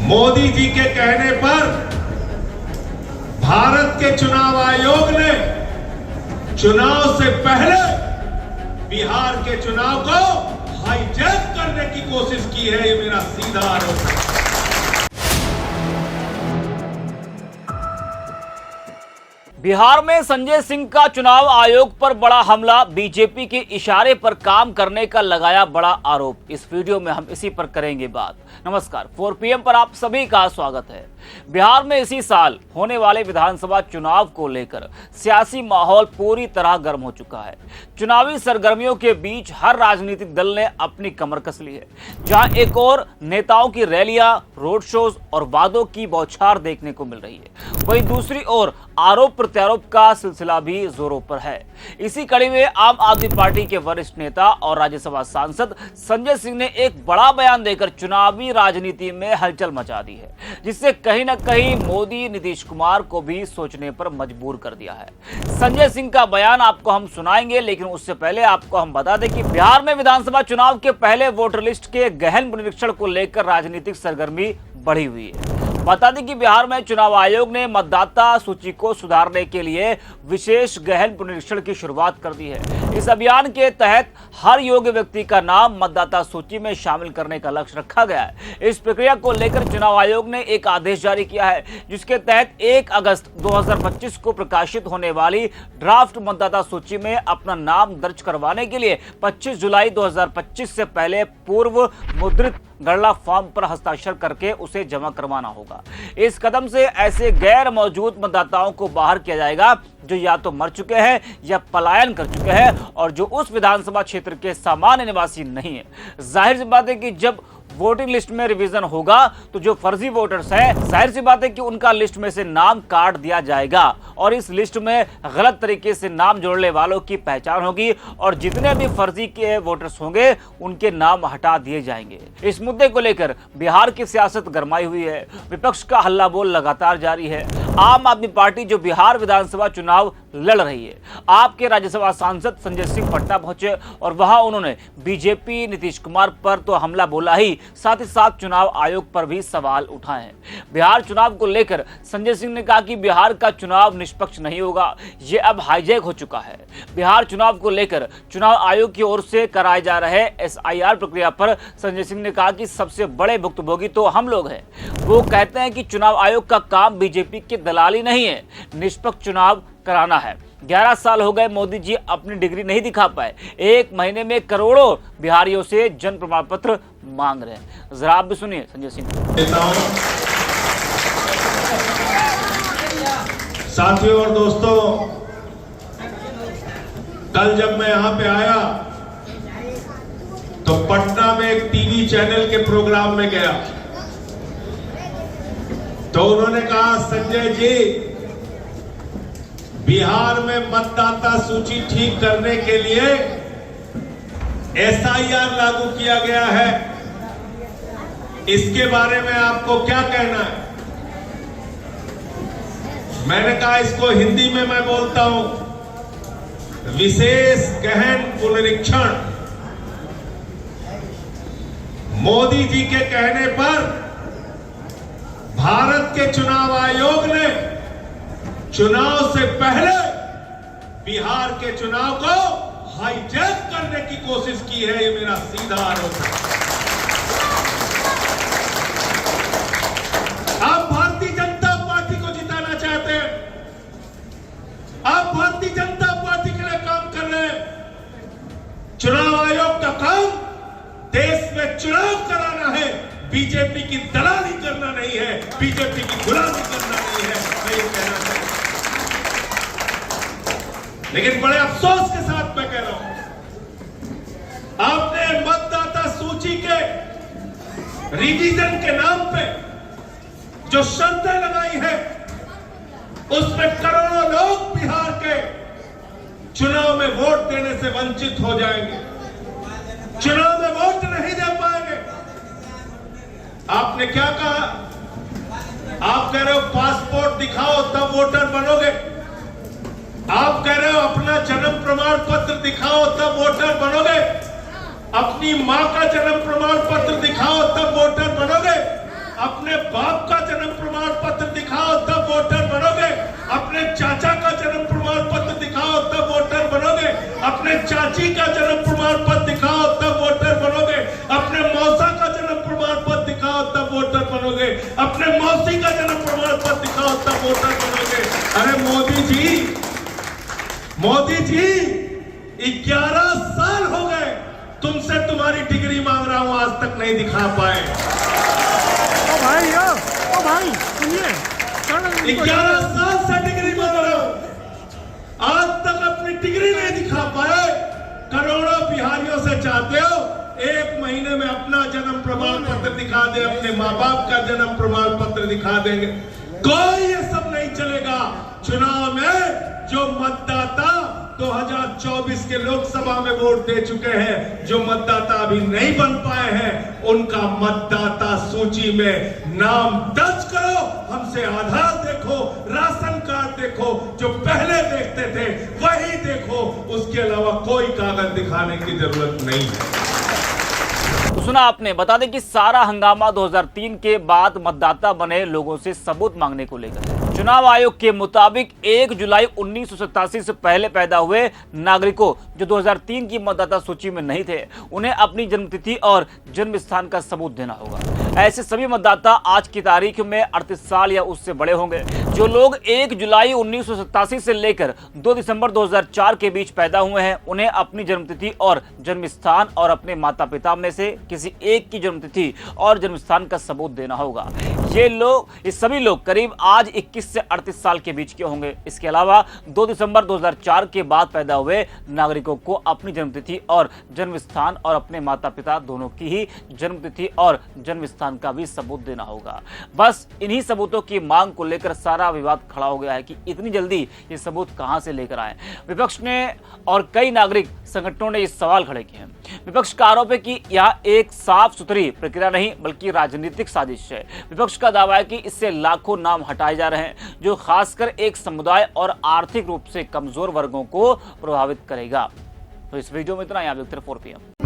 मोदी जी के कहने पर भारत के चुनाव आयोग ने चुनाव से पहले बिहार के चुनाव को हाईजैक करने की कोशिश की है। ये मेरा सीधा आरोप है। बिहार में संजय सिंह का चुनाव आयोग पर बड़ा हमला, बीजेपी के इशारे पर काम करने का लगाया बड़ा आरोप। इस वीडियो में हम इसी पर करेंगे बात। नमस्कार, 4 PM पर आप सभी का स्वागत है। बिहार में इसी साल होने वाले विधानसभा चुनाव को लेकर सियासी माहौल पूरी तरह गर्म हो चुका है। चुनावी सरगर्मियों के बीच हर राजनीतिक दल ने अपनी कमर कस ली है। जहां एक और नेताओं की रैलियां, रोड शोज और वादों की बौछार देखने को मिल रही है, वहीं दूसरी ओर आरोप प्रत्यारोप का सिलसिला भी जोरों पर है। इसी कड़ी में आम आदमी पार्टी के वरिष्ठ नेता और राज्यसभा सांसद संजय सिंह ने एक बड़ा बयान देकर चुनावी राजनीति में हलचल मचा दी है, जिससे कहीं न कहीं मोदी नीतीश कुमार को भी सोचने पर मजबूर कर दिया है। संजय सिंह का बयान आपको हम सुनाएंगे, लेकिन उससे पहले आपको हम बता दें कि बिहार में विधानसभा चुनाव के पहले वोटर लिस्ट के गहन पुनरीक्षण को लेकर राजनीतिक सरगर्मी बढ़ी हुई है। बता दें कि बिहार में चुनाव आयोग ने मतदाता सूची को सुधारने के लिए विशेष गहन पुनरीक्षण की शुरुआत कर दी है। इस अभियान के तहत हर योग्य व्यक्ति का नाम मतदाता सूची में शामिल करने का लक्ष्य रखा गया है। इस प्रक्रिया को लेकर चुनाव आयोग ने एक आदेश जारी किया है, जिसके तहत 1 अगस्त 2025 को प्रकाशित होने वाली ड्राफ्ट मतदाता सूची में अपना नाम दर्ज करवाने के लिए 25 जुलाई 2025 से पहले पूर्व मुद्रित गणना फॉर्म पर हस्ताक्षर करके उसे जमा करवाना होगा। इस कदम से ऐसे गैर मौजूद मतदाताओं को बाहर किया जाएगा जो या तो मर चुके हैं या पलायन कर चुके हैं और जो उस विधानसभा क्षेत्र के सामान्य निवासी नहीं है। जाहिर सी बात है कि जब वोटिंग लिस्ट में रिवीजन होगा तो जो फर्जी वोटर्स हैं, जाहिर सी बात है कि उनका लिस्ट में से नाम काट दिया जाएगा और इस लिस्ट में गलत तरीके से नाम जोड़ने वालों की पहचान होगी और जितने भी फर्जी के वोटर्स होंगे उनके नाम हटा दिए जाएंगे। इस मुद्दे को लेकर बिहार की सियासत गरमाई हुई है। विपक्ष का हल्ला बोल लगातार जारी है। आम आदमी पार्टी जो बिहार विधानसभा चुनाव लड़ रही है, आपके राज्यसभा सांसद संजय सिंह पटना पहुंचे और वहां उन्होंने बीजेपी नीतीश कुमार पर तो हमला बोला ही, साथ ही साथ चुनाव आयोग पर भी सवाल उठाए हैं। बिहार चुनाव को लेकर संजय सिंह ने कहा कि बिहार का चुनाव निष्पक्ष नहीं होगा, ये अब हाईजैक हो चुका है। बिहार चुनाव को लेकर चुनाव आयोग की ओर से कराए जा रहे SIR प्रक्रिया पर संजय सिंह ने कहा कि सबसे बड़े भुक्तभोगी तो हम लोग हैं। वो कहते हैं कि चुनाव आयोग का काम बीजेपी की दलाली नहीं है, निष्पक्ष चुनाव कराना है। 11 साल हो गए मोदी जी अपनी डिग्री नहीं दिखा पाए, 1 महीने में करोड़ों बिहारियों से जन प्रमाण पत्र मांग रहे हैं। जरा आप भी सुनिए संजय सिंह। साथियों और दोस्तों, कल जब मैं यहां पे आया तो पटना में एक टीवी चैनल के प्रोग्राम में गया तो उन्होंने कहा, संजय जी, बिहार में मतदाता सूची ठीक करने के लिए SIR लागू किया गया है, इसके बारे में आपको क्या कहना है? मैंने कहा, इसको हिंदी में मैं बोलता हूं, विशेष गहन पुनरीक्षण। मोदी जी के कहने पर भारत के चुनाव आयोग ने चुनाव से पहले बिहार के चुनाव को हाईजैक करने की कोशिश की है। ये मेरा सीधा आरोप है। आप भारतीय जनता पार्टी को जिताना चाहते हैं, आप भारतीय जनता पार्टी के लिए काम कर रहे हैं। चुनाव आयोग का काम देश में चुनाव कराना है, बीजेपी की दलाली करना नहीं है, बीजेपी की गुलामी करना नहीं है। मैं ये कहना चाहता हूं, लेकिन बड़े अफसोस के साथ मैं कह रहा हूं, आपने मतदाता सूची के रिवीजन के नाम पे जो शर्तें लगाई है, उसमें करोड़ों लोग बिहार के चुनाव में वोट देने से वंचित हो जाएंगे, चुनाव में वोट नहीं दे पाएंगे। आपने क्या कहा? आप कह रहे हो पासपोर्ट दिखाओ तब वोटर बनोगे, आप कह रहे हो अपना जन्म प्रमाण पत्र दिखाओ तब वोटर बनोगे, अपनी मां का जन्म प्रमाण पत्र दिखाओ तब वोटर बनोगे। अपने बाप का जन्म प्रमाण पत्र दिखाओ तब वोटर बनोगे, अपने चाचा का जन्म प्रमाण पत्र दिखाओ तब वोटर बनोगे, अपने चाची का जन्म प्रमाण पत्र दिखाओ तब वोटर बनोगे, अपने मौसा का जन्म प्रमाण पत्र दिखाओ तब वोटर बनोगे, अपने मौसी का जन्म प्रमाण पत्र दिखाओ तब वोटर बनोगे। अरे मोदी जी 11 साल हो गए तुमसे तुम्हारी डिग्री मांग रहा हूं, आज तक नहीं दिखा पाए। ओ भाई सुनिए, 11 साल से डिग्री मांग रहा हूं, आज तक अपनी डिग्री नहीं दिखा पाए। करोड़ों बिहारियों से चाहते हो 1 महीने में अपना जन्म प्रमाण पत्र दिखा दे, अपने माँ बाप का जन्म प्रमाण पत्र दिखा देंगे। कोई ये सब नहीं चलेगा। चुनाव में जो मतदाता 2024 के लोकसभा में वोट दे चुके हैं, जो मतदाता अभी नहीं बन पाए हैं, उनका मतदाता सूची में नाम दर्ज करो, हमसे आधार देखो, राशन कार्ड देखो, जो पहले देखते थे वही देखो, उसके अलावा कोई कागज दिखाने की जरूरत नहीं है। तो सुना आपने। बता दें कि सारा हंगामा 2003 के बाद मतदाता बने लोगों से सबूत मांगने को लेकर। चुनाव आयोग के मुताबिक 1 जुलाई 1987 से पहले पैदा हुए नागरिकों जो 2003 की मतदाता सूची में नहीं थे, उन्हें अपनी जन्मतिथि और जन्म स्थान का सबूत देना होगा। ऐसे सभी मतदाता आज की तारीख में 38 साल या उससे बड़े होंगे। जो लोग 1 जुलाई 1987 से लेकर 2 दिसंबर 2004 के बीच पैदा हुए हैं, उन्हें अपनी जन्मतिथि और जन्म स्थान और अपने माता पिता में से किसी एक की जन्मतिथि और जन्म स्थान का सबूत देना होगा। ये सभी लोग करीब आज 21 से 38 साल के बीच के होंगे। इसके अलावा 2 दिसंबर 2004 के बाद पैदा हुए नागरिकों को अपनी जन्मतिथि और जन्म स्थान और अपने माता पिता दोनों की ही जन्मतिथि और जन्म स्थान का भी सबूत देना होगा। बस इन्हीं सबूतों की मांग को लेकर सारा विवाद खड़ा हो गया है कि इतनी जल्दी ये सबूत कहां से लेकर आए। विपक्ष ने और कई नागरिक संगठनों ने इस सवाल खड़े किए हैं। विपक्ष का आरोप है कि यह एक साफ सुथरी प्रक्रिया नहीं बल्कि राजनीतिक साजिश है। विपक्ष का दावा है कि इससे लाखों नाम हटाए जा रहे हैं, जो खासकर एक समुदाय और आर्थिक रूप से कमजोर वर्गों को प्रभावित करेगा। तो इस वीडियो में इतना ही। आप देखते रहिए 4PM।